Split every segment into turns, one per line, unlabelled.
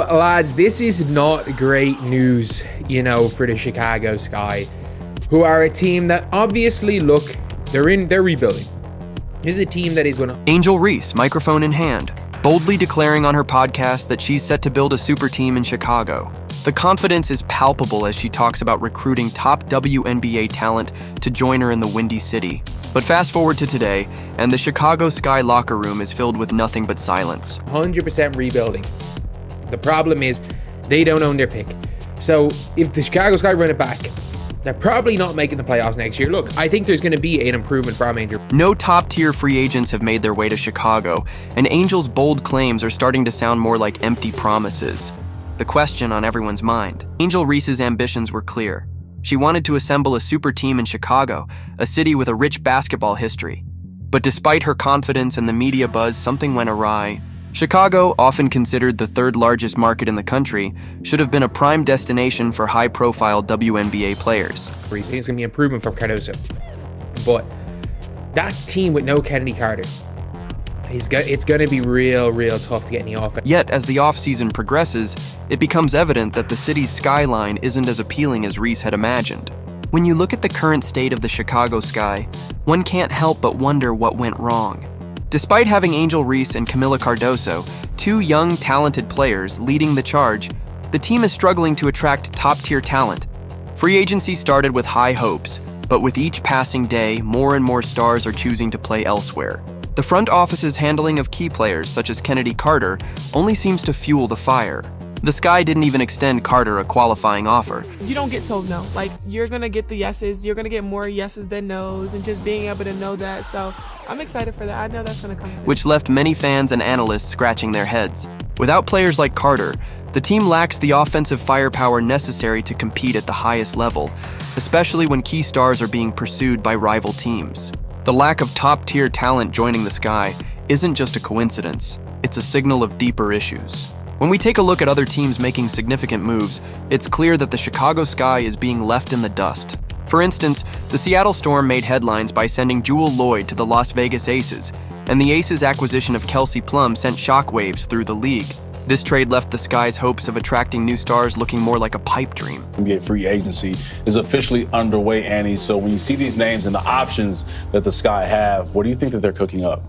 Lads, this is not great news, for the Chicago Sky, who are a team that obviously, look, they're rebuilding. This is a team that is one of...
Angel Reese, microphone in hand, boldly declaring on her podcast that she's set to build a super team in Chicago. The confidence is palpable as she talks about recruiting top WNBA talent to join her in the Windy City. But fast forward to today, and the Chicago Sky locker room is filled with nothing but silence.
100% rebuilding. The problem is they don't own their pick. So if the Chicago Sky run it back, they're probably not making the playoffs next year. Look, I think there's going to be an improvement from Angel.
No top-tier free agents have made their way to Chicago, and Angel's bold claims are starting to sound more like empty promises. The question on everyone's mind. Angel Reese's ambitions were clear. She wanted to assemble a super team in Chicago, a city with a rich basketball history. But despite her confidence and the media buzz, something went awry. Chicago, often considered the third largest market in the country, should have been a prime destination for high-profile WNBA players.
It's going to be an improvement from Cardoso. But that team with no Kennedy Carter, it's going to be real tough to get any offense.
Yet, as the offseason progresses, it becomes evident that the city's skyline isn't as appealing as Reese had imagined. When you look at the current state of the Chicago Sky, one can't help but wonder what went wrong. Despite having Angel Reese and Camila Cardoso, two young, talented players leading the charge, the team is struggling to attract top-tier talent. Free agency started with high hopes, but with each passing day, more and more stars are choosing to play elsewhere. The front office's handling of key players, such as Kennedy Carter, only seems to fuel the fire. The Sky didn't even extend Carter a qualifying offer.
You don't get told no. You're going to get the yeses. You're going to get more yeses than nos, and just being able to know that. So I'm excited for that. I know that's going to come soon.
Which left many fans and analysts scratching their heads. Without players like Carter, the team lacks the offensive firepower necessary to compete at the highest level, especially when key stars are being pursued by rival teams. The lack of top-tier talent joining the Sky isn't just a coincidence. It's a signal of deeper issues. When we take a look at other teams making significant moves, it's clear that the Chicago Sky is being left in the dust. For instance, the Seattle Storm made headlines by sending Jewel Lloyd to the Las Vegas Aces, and the Aces' acquisition of Kelsey Plum sent shockwaves through the league. This trade left the Sky's hopes of attracting new stars looking more like a pipe dream.
WNBA Free Agency is officially underway, Annie. So when you see these names and the options that the Sky have, what do you think that they're cooking up?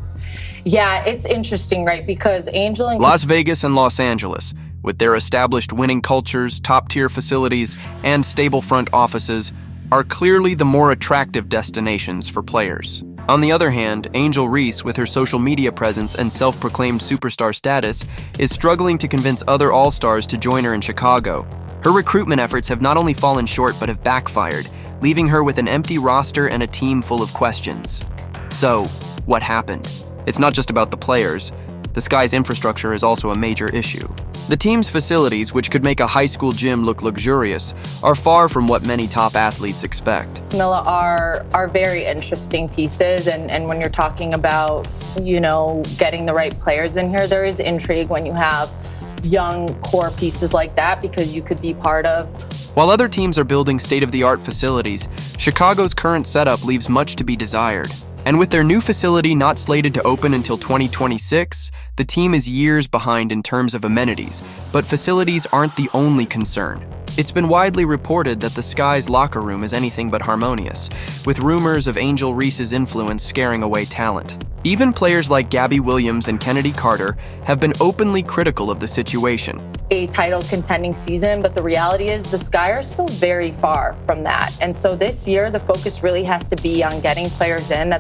Yeah, it's interesting, right? Because Angel and
Las Vegas and Los Angeles, with their established winning cultures, top-tier facilities, and stable front offices, are clearly the more attractive destinations for players. On the other hand, Angel Reese, with her social media presence and self-proclaimed superstar status, is struggling to convince other all-stars to join her in Chicago. Her recruitment efforts have not only fallen short but have backfired, leaving her with an empty roster and a team full of questions. So, what happened? It's not just about the players. The Sky's infrastructure is also a major issue. The team's facilities, which could make a high school gym look luxurious, are far from what many top athletes expect.
Camila are very interesting pieces, and when you're talking about, getting the right players in here, there is intrigue when you have young core pieces like that, because you could be part of.
While other teams are building state-of-the-art facilities, Chicago's current setup leaves much to be desired. And with their new facility not slated to open until 2026, the team is years behind in terms of amenities, but facilities aren't the only concern. It's been widely reported that the Sky's locker room is anything but harmonious, with rumors of Angel Reese's influence scaring away talent. Even players like Gabby Williams and Kennedy Carter have been openly critical of the situation.
A title contending season, but the reality is the Sky are still very far from that. And so this year, the focus really has to be on getting players in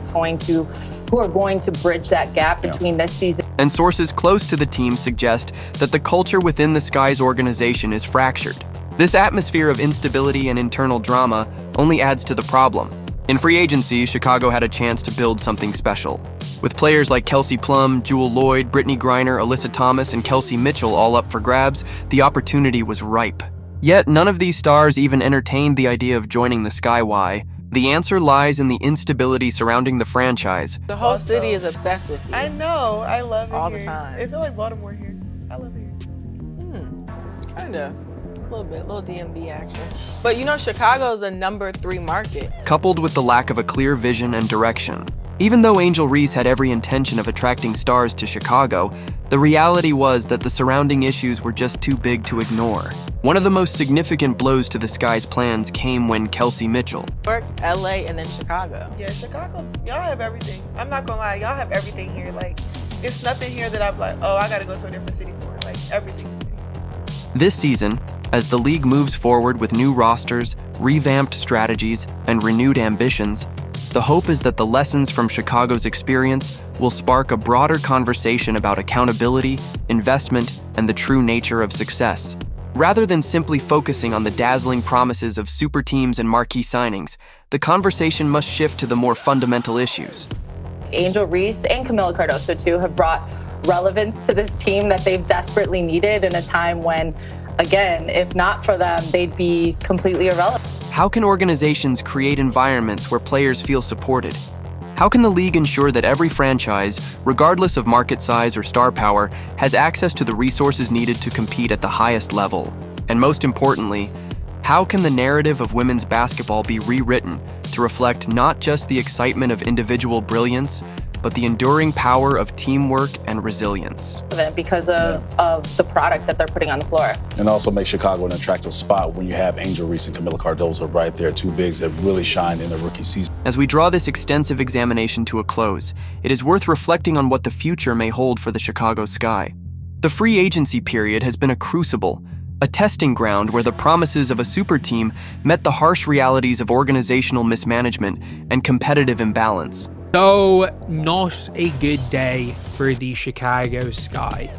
who are going to bridge that gap between this season.
And sources close to the team suggest that the culture within the Sky's organization is fractured. This atmosphere of instability and internal drama only adds to the problem. In free agency, Chicago had a chance to build something special. With players like Kelsey Plum, Jewel Lloyd, Brittany Griner, Alyssa Thomas, and Kelsey Mitchell all up for grabs, the opportunity was ripe. Yet none of these stars even entertained the idea of joining the Sky. Why? The answer lies in the instability surrounding the franchise.
The whole city is obsessed with you.
I know. I love it
all
here.
the time.
I feel like Baltimore here. I love it here.
Kind of. A little bit, a little DMV action. But Chicago is a number 3 market.
Coupled with the lack of a clear vision and direction, Even though Angel Reese had every intention of attracting stars to Chicago, the reality was that the surrounding issues were just too big to ignore. One of the most significant blows to the Sky's plans came when Kelsey Mitchell,
New York, LA, and then Chicago.
Yeah, Chicago, y'all have everything. I'm not gonna lie, y'all have everything here. Like, it's nothing here that I'm like, oh, I gotta go to a different city for. Like, everything is here.
This season, as the league moves forward with new rosters, revamped strategies, and renewed ambitions, the hope is that the lessons from Chicago's experience will spark a broader conversation about accountability, investment, and the true nature of success. Rather than simply focusing on the dazzling promises of super teams and marquee signings, the conversation must shift to the more fundamental issues.
Angel Reese and Camila Cardoso, too, have brought relevance to this team that they've desperately needed in a time when, again, if not for them, they'd be completely irrelevant.
How can organizations create environments where players feel supported? How can the league ensure that every franchise, regardless of market size or star power, has access to the resources needed to compete at the highest level? And most importantly, how can the narrative of women's basketball be rewritten to reflect not just the excitement of individual brilliance, but the enduring power of teamwork and resilience?
Because of the product that they're putting on the floor.
And also make Chicago an attractive spot when you have Angel Reese and Camila Cardoso right there, two bigs that really shined in the rookie season.
As we draw this extensive examination to a close, it is worth reflecting on what the future may hold for the Chicago Sky. The free agency period has been a crucible, a testing ground where the promises of a super team met the harsh realities of organizational mismanagement and competitive imbalance.
So, not a good day for the Chicago Sky.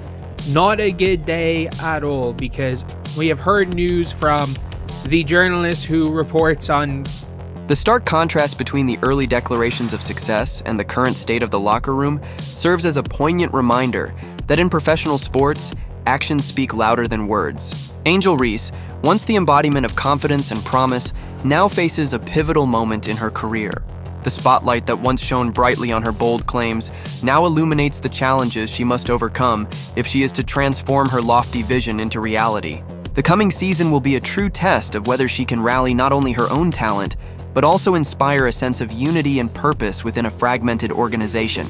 Not a good day at all, because we have heard news from the journalist who reports on.
The stark contrast between the early declarations of success and the current state of the locker room serves as a poignant reminder that in professional sports, actions speak louder than words. Angel Reese, once the embodiment of confidence and promise, now faces a pivotal moment in her career. The spotlight that once shone brightly on her bold claims now illuminates the challenges she must overcome if she is to transform her lofty vision into reality. The coming season will be a true test of whether she can rally not only her own talent, but also inspire a sense of unity and purpose within a fragmented organization.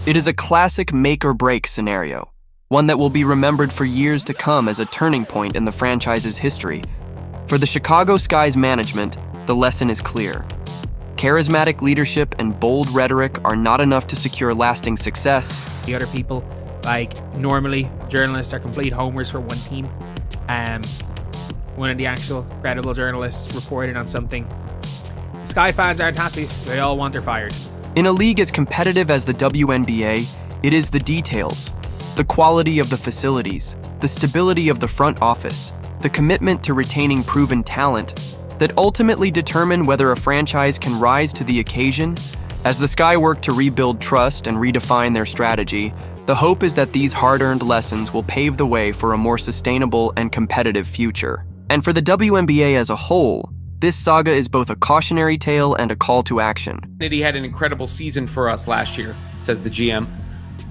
It is a classic make-or-break scenario, one that will be remembered for years to come as a turning point in the franchise's history. For the Chicago Sky's management, the lesson is clear. Charismatic leadership and bold rhetoric are not enough to secure lasting success.
The other people, like, normally journalists are complete homers for one team. One of the actual credible journalists reported on something. Sky fans aren't happy. They all want her fired.
In a league as competitive as the WNBA, it is the details, the quality of the facilities, the stability of the front office, the commitment to retaining proven talent that ultimately determine whether a franchise can rise to the occasion. As the Sky work to rebuild trust and redefine their strategy, the hope is that these hard-earned lessons will pave the way for a more sustainable and competitive future. And for the WNBA as a whole, this saga is both a cautionary tale and a call to action.
Kennedy had an incredible season for us last year, says the GM.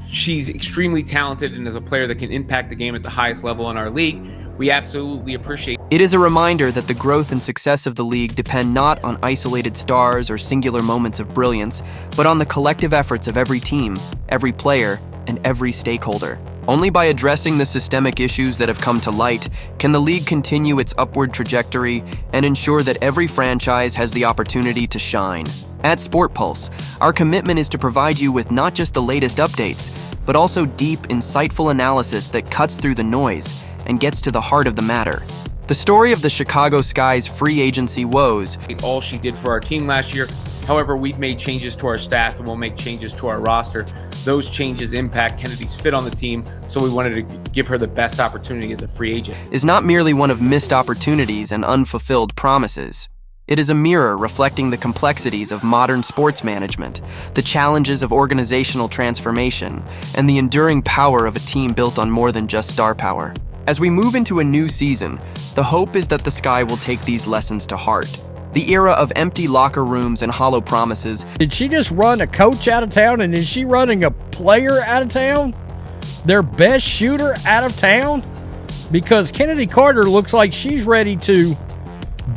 She's extremely talented and is a player that can impact the game at the highest level in our league. We absolutely appreciate.
It is a reminder that the growth and success of the league depend not on isolated stars or singular moments of brilliance, but on the collective efforts of every team, every player, and every stakeholder. Only by addressing the systemic issues that have come to light can the league continue its upward trajectory and ensure that every franchise has the opportunity to shine. At Sport Pulse, our commitment is to provide you with not just the latest updates, but also deep, insightful analysis that cuts through the noise and gets to the heart of the matter. The story of the Chicago Sky's free agency woes.
All she did for our team last year. However, we've made changes to our staff and we'll make changes to our roster. Those changes impact Kennedy's fit on the team, so we wanted to give her the best opportunity as a free agent.
Is not merely one of missed opportunities and unfulfilled promises. It is a mirror reflecting the complexities of modern sports management, the challenges of organizational transformation, and the enduring power of a team built on more than just star power. As we move into a new season, the hope is that the Sky will take these lessons to heart. The era of empty locker rooms and hollow promises.
Did she just run a coach out of town, and is she running a player out of town? Their best shooter out of town? Because Kennedy Carter looks like she's ready to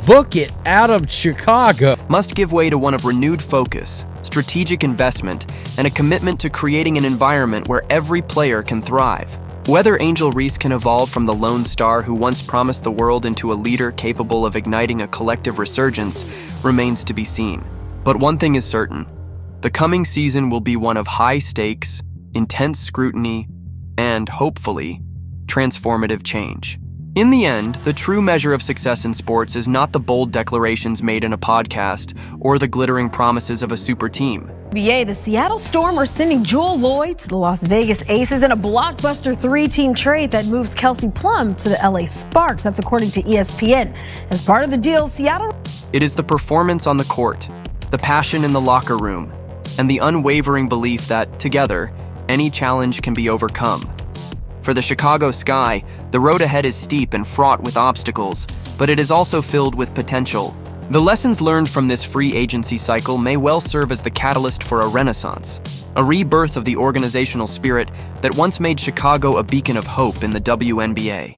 book it out of Chicago.
Must give way to one of renewed focus, strategic investment, and a commitment to creating an environment where every player can thrive. Whether Angel Reese can evolve from the lone star who once promised the world into a leader capable of igniting a collective resurgence remains to be seen. But one thing is certain: the coming season will be one of high stakes, intense scrutiny, and, hopefully, transformative change. In the end, the true measure of success in sports is not the bold declarations made in a podcast or the glittering promises of a super team.
NBA, the Seattle Storm are sending Jewel Lloyd to the Las Vegas Aces in a blockbuster 3-team trade that moves Kelsey Plum to the LA Sparks. That's according to ESPN. As part of the deal, Seattle...
It is the performance on the court, the passion in the locker room, and the unwavering belief that, together, any challenge can be overcome. For the Chicago Sky, the road ahead is steep and fraught with obstacles, but it is also filled with potential. The lessons learned from this free agency cycle may well serve as the catalyst for a renaissance, a rebirth of the organizational spirit that once made Chicago a beacon of hope in the WNBA.